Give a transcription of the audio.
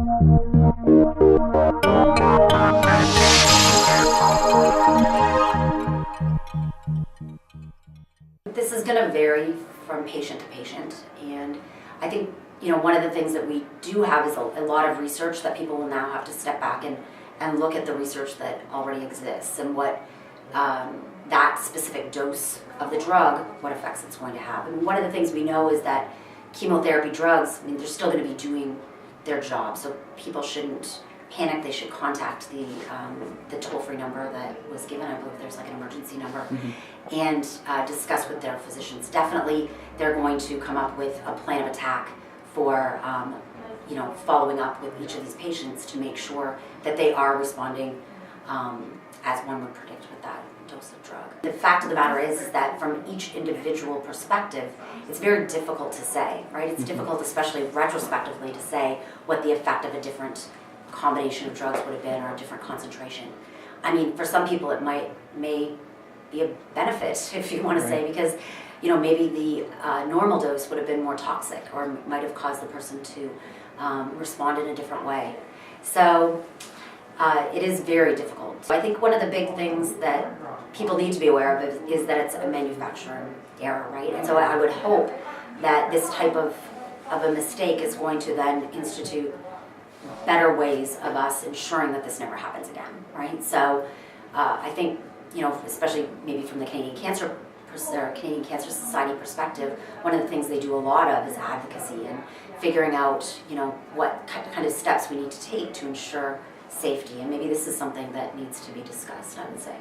This is going to vary from patient to patient, and I think one of the things that we do have is a lot of research that people will now have to step back and look at the research that already exists and what that specific dose of the drug, what effects it's going to have. And one of the things we know is that chemotherapy drugs, they're still going to be doing their job, so people shouldn't panic. They should contact the toll-free number that was given. I believe there's like an emergency number, and discuss with their physicians. Definitely, they're going to come up with a plan of attack for following up with each of these patients to make sure that they are responding as one would predict with that dose of drug. The fact of the matter is that from each individual perspective, it's very difficult to say, right? It's difficult, especially retrospectively, to say what the effect of a different combination of drugs would have been or a different concentration. For some people it may be a benefit, if you want to say, because maybe the normal dose would have been more toxic or might have caused the person to respond in a different way. So it is very difficult. I think one of the big things that people need to be aware of is that it's a manufacturing error, right? And so I would hope that this type of a mistake is going to then institute better ways of us ensuring that this never happens again, right? So I think, especially maybe from the Canadian Cancer Society perspective, one of the things they do a lot of is advocacy and figuring out, what kind of steps we need to take to ensure safety. And maybe this is something that needs to be discussed, I would say.